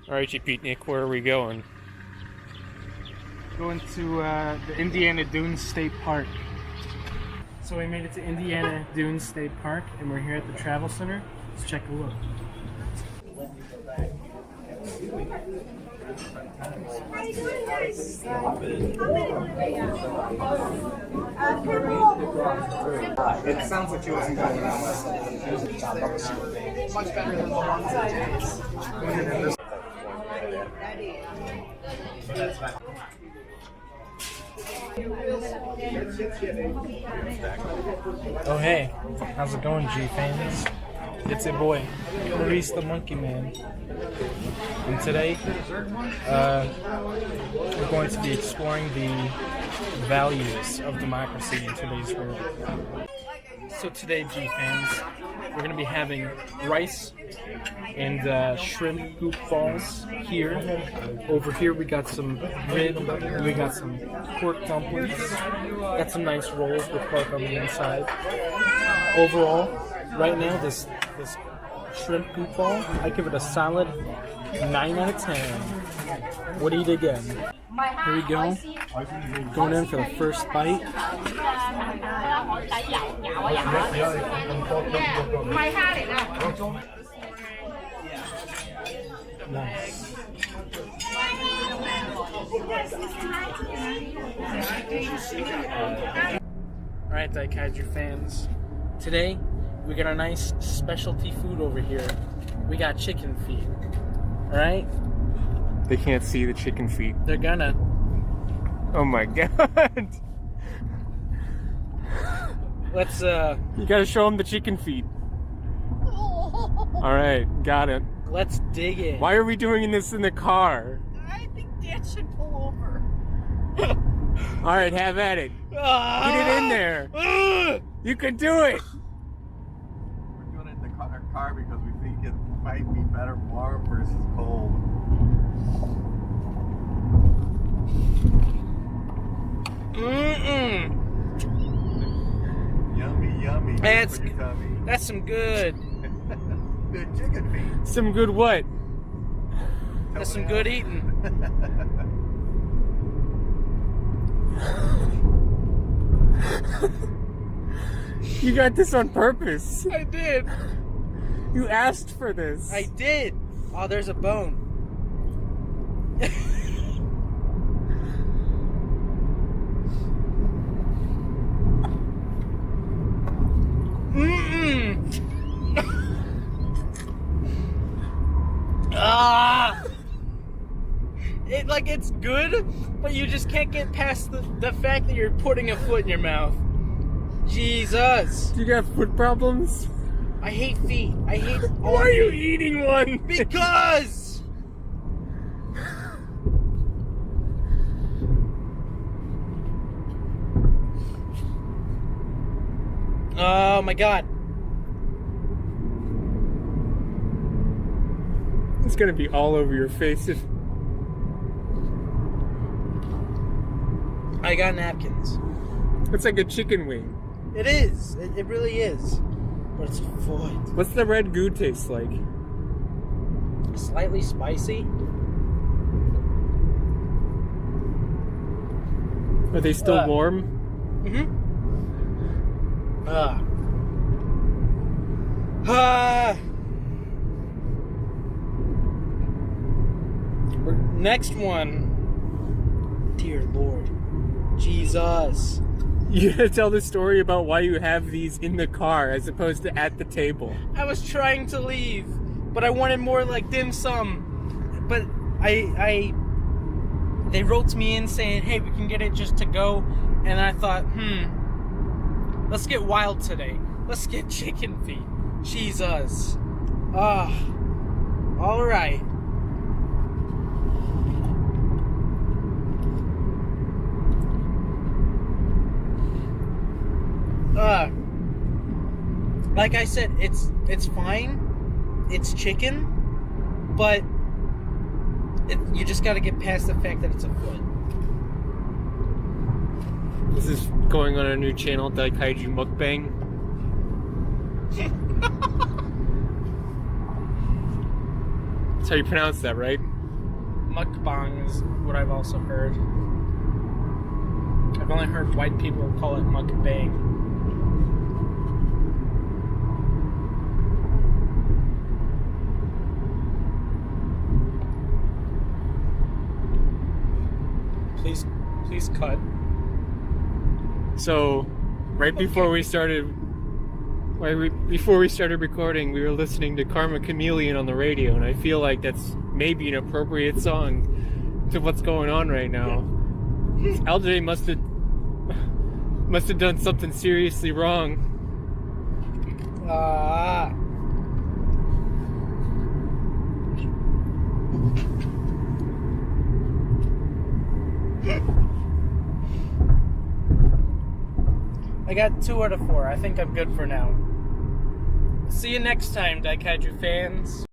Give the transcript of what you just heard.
Alright, Nick, where are we going? Going to the Indiana Dunes State Park. So we made it to Indiana Dunes State Park, and we're here at the Travel Center. Let's check a look. It sounds like she wasn't going around much better than the ones that Oh hey, how's it going, G-fans? It's your boy, Maurice the Monkey Man. And today, we're going to be exploring the values of democracy in today's world. So today, G-fans, we're going to be having rice and shrimp hoop balls here. Over here we got some rib, we got some pork dumplings, got some nice rolls with pork on the inside. Overall, right now, this shrimp hoop ball, I give it a solid 9 out of 10. Would eat again. Here we go. Going in for the first bite. Nice. Alright, DaiKaiju fans. Today, we got a nice specialty food over here. We got chicken feet. Alright? They can't see the chicken feet. They're gonna. Oh my god. Let's, You gotta show them the chicken feet. Alright, got it. let's dig in. Why are we doing this in the car? I think Dad should pull over. Alright, have at it. Get it in there. You can do it. We're doing it in the car because we think it might be better warm versus cold. Yummy, yummy. That's some good. Good chicken feet. Some good what? That's some good eating. You got this on purpose. I did. You asked for this. I did. Oh, there's a bone. It's good, but you just can't get past the fact that you're putting a foot in your mouth. Jesus. You got foot problems? I hate feet. I hate all Why are you feet. eating one? Because! Oh my god. It's gonna be all over your face if... I got napkins. It's like a chicken wing. It is. It really is. But it's void. What's the red goo taste like? Slightly spicy. Are they still warm? Mm-hmm. Next one. Dear Lord. Jesus. You gotta tell the story about why you have these in the car as opposed to at the table. I was trying to leave, but I wanted more like dim sum. But they wrote me in saying, hey, we can get it just to go. And I thought, let's get wild today. Let's get chicken feet. Jesus. All right. Like I said, it's fine. It's chicken, but you just got to get past the fact that it's a foot. This is going on a new channel, DaiKaiju Mukbang. That's how you pronounce that, right? mukbang is what I've also heard. I've only heard white people call it mukbang. Please cut. So, right before we started recording, we were listening to Karma Chameleon on the radio, and I feel like that's maybe an appropriate song to what's going on right now. LJ must have done something seriously wrong. I got 2 out of 4. I think I'm good for now. See you next time, DaiKaiju fans.